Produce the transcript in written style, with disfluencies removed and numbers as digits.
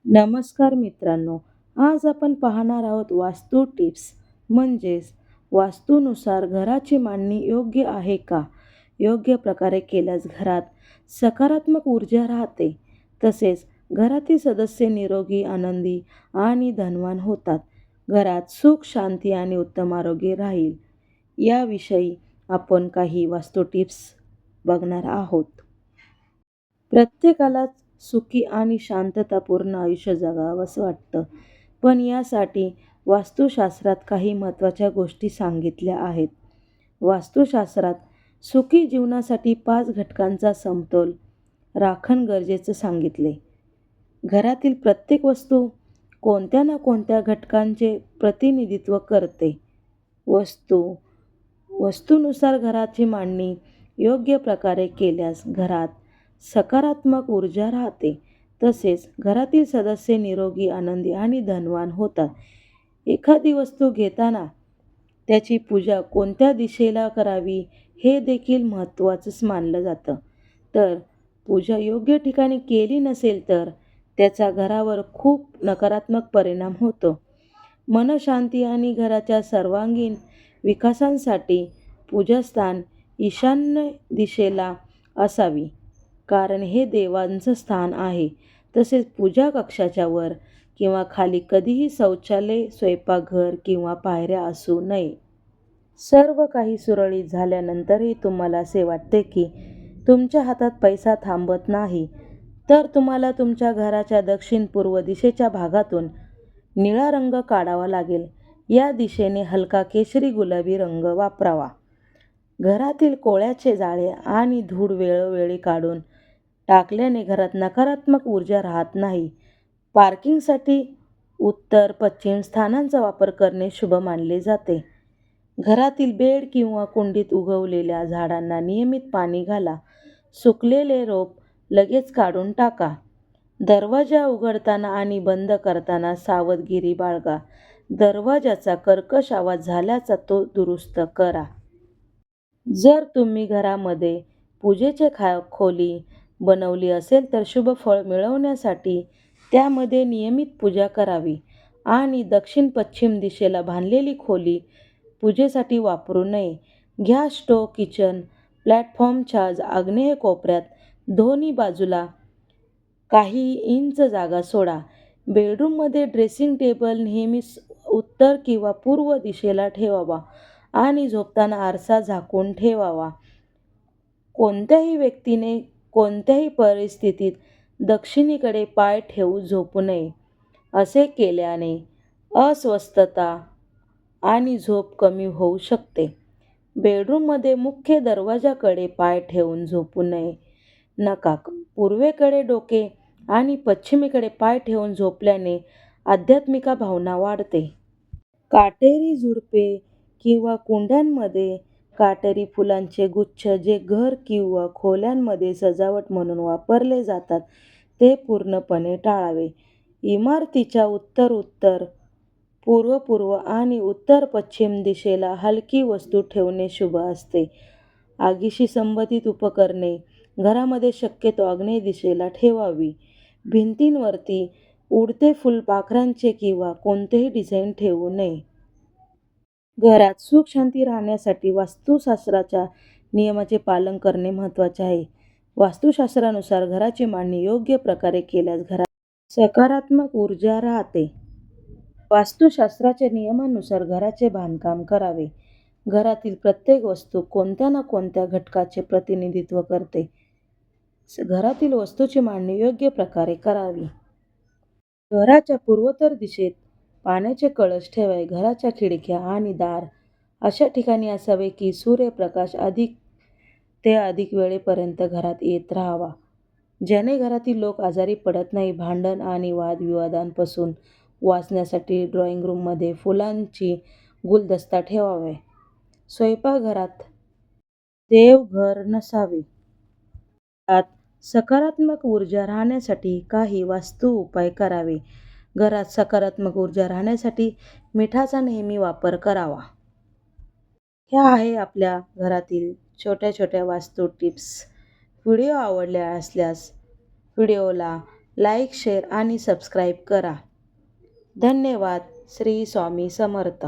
नमस्कार मित्रांनो, आज आपण पाहणार आहोत वास्तू टिप्स म्हणजेच वास्तूनुसार घराची मांडणी योग्य आहे का? योग्य प्रकारे केल्यास घरात सकारात्मक ऊर्जा राहते. तसेच घरातील सदस्य निरोगी, आनंदी आणि धनवान होतात. घरात सुख, शांती आणि उत्तम आरोग्य राहील. याविषयी आपण काही वास्तू टिप्स बघणार आहोत. प्रत्येकालाच सुखी आणि शांततापूर्ण आयुष्य जगावंसं वाटतं. पण यासाठी वास्तुशास्त्रात काही महत्त्वाच्या गोष्टी सांगितल्या आहेत. वास्तुशास्त्रात सुखी जीवनासाठी 5 घटकांचा समतोल राखण गरजेचं सांगितले. घरातील प्रत्येक वस्तू कोणत्या ना कोणत्या घटकांचे प्रतिनिधित्व करते. वस्तू वस्तूनुसार घराची मांडणी योग्य प्रकारे केल्यास घरात सकारात्मक ऊर्जा राहते. तसेच घरातील सदस्य निरोगी, आनंदी आणि धनवान होतात. एखादी वस्तू घेताना त्याची पूजा कोणत्या दिशेला करावी हे देखील महत्त्वाचंच मानलं जातं. तर पूजा योग्य ठिकाणी केली नसेल तर त्याचा घरावर खूप नकारात्मक परिणाम होतो. मनशांती आणि घराच्या सर्वांगीण विकासासाठी पूजास्थान ईशान्य दिशेला असावी, कारण हे देवांचं स्थान आहे. तसेच पूजा कक्षाच्या वर किंवा खाली कधीही शौचालय, स्वयंपाकघर किंवा पायऱ्या असू नये. सर्व काही सुरळीत झाल्यानंतरही तुम्हाला असे वाटते की तुमच्या हातात पैसा थांबत नाही, तर तुम्हाला तुमच्या घराच्या दक्षिण-पूर्व दिशेच्या भागातून निळा रंग काढावा लागेल. या दिशेने हलका केशरी गुलाबी रंग वापरावा. घरातील कोळ्याचे जाळे आणि धूळ वेळोवेळी काढून टाकल्याने घरात नकारात्मक ऊर्जा राहत नाही. पार्किंगसाठी उत्तर पश्चिम स्थानांचा वापर करणे शुभ मानले जाते. घरातील बेड किंवा कुंडीत उगवलेल्या झाडांना नियमित पाणी घाला. सुकलेले रोप लगेच काढून टाका. दरवाजा उघडताना आणि बंद करताना सावधगिरी बाळगा. दरवाजाचा कर्कश आवाज झाल्याचा तो दुरुस्त करा. जर तुम्ही घरामध्ये पूजेची खोली बनवली असेल तर शुभ फळ मिळवण्यासाठी त्यामध्ये नियमित पूजा करावी आणि दक्षिण-पश्चिम दिशेला बांधलेली खोली पूजेसाठी वापरू नये. गॅस स्टोव्ह किचन प्लॅटफॉर्मच्या आग्नेय कोपऱ्यात दोन्ही बाजूला काही इंच जागा सोडा. बेडरूममध्ये ड्रेसिंग टेबल नेहमी उत्तर किंवा पूर्व दिशेला ठेवावा आणि झोपताना आरसा झाकून ठेवावा. कोणत्याही व्यक्तीने कोणत्याही परिस्थितीत दक्षिणेकडे पाय ठेवून झोपू नये. असे केल्याने अस्वस्थता आणि झोप कमी होऊ शकते. बेडरूममध्ये मुख्य दरवाजाकडे पाय ठेवून झोपू नका. पूर्वेकडे डोके आणि पश्चिमेकडे पाय ठेवून झोपल्याने आध्यात्मिक भावना वाढते. काटेरी झुडपे किंवा कुंड्यांमध्ये काटेरी फुलांचे गुच्छ जे घर किंवा खोल्यांमध्ये सजावट म्हणून वापरले जातात ते पूर्णपणे टाळावे. इमारतीच्या उत्तर-उत्तर, पूर्व-पूर्व आणि उत्तर-पश्चिम दिशेला हलकी वस्तू ठेवणे शुभ असते. आगीशी संबंधित उपकरणे घरामध्ये शक्यतो आग्नेय दिशेला ठेवावी. भिंतींवरती उडते फुलपाखरांचे किंवा कोणतेही डिझाईन ठेवू नये. घरात सुख शांती राहण्यासाठी वास्तुशास्त्राच्या नियमाचे पालन करणे महत्त्वाचे आहे. वास्तुशास्त्रानुसार घराची मांडणी योग्य प्रकारे केल्यास घरात सकारात्मक ऊर्जा राहते. वास्तुशास्त्राच्या नियमानुसार घराचे बांधकाम करावे. घरातील प्रत्येक वस्तू कोणत्या ना कोणत्या घटकाचे प्रतिनिधित्व करते. घरातील वस्तूची मांडणी योग्य प्रकारे करावी. घराच्या पूर्वोत्तर दिशेत पाण्याचे कळस ठेवावे. घराच्या खिडक्या आणि दार अशा ठिकाणी असावे की सूर्यप्रकाश अधिक वेळेपर्यंत घरात येत राहावा, ज्याने घरातील लोक आजारी पडत नाही. भांडण आणि वादविवादांपासून वाचण्यासाठी ड्रॉइंग रूममध्ये फुलांची गुलदस्ता ठेवावा. स्वयंपाकघरात देवघर नसावे. घरात सकारात्मक ऊर्जा राहण्यासाठी काही वास्तू उपाय करावे. घरात सकारात्मक ऊर्जा राहण्यासाठी मिठाचा नेहमी वापर करावा. ह्या आहे आपल्या घरातील छोट्या छोट्या वास्तू टिप्स. व्हिडिओ आवडल्या असल्यास व्हिडिओला लाईक, शेअर आणि सबस्क्राईब करा. धन्यवाद. श्री स्वामी समर्थ.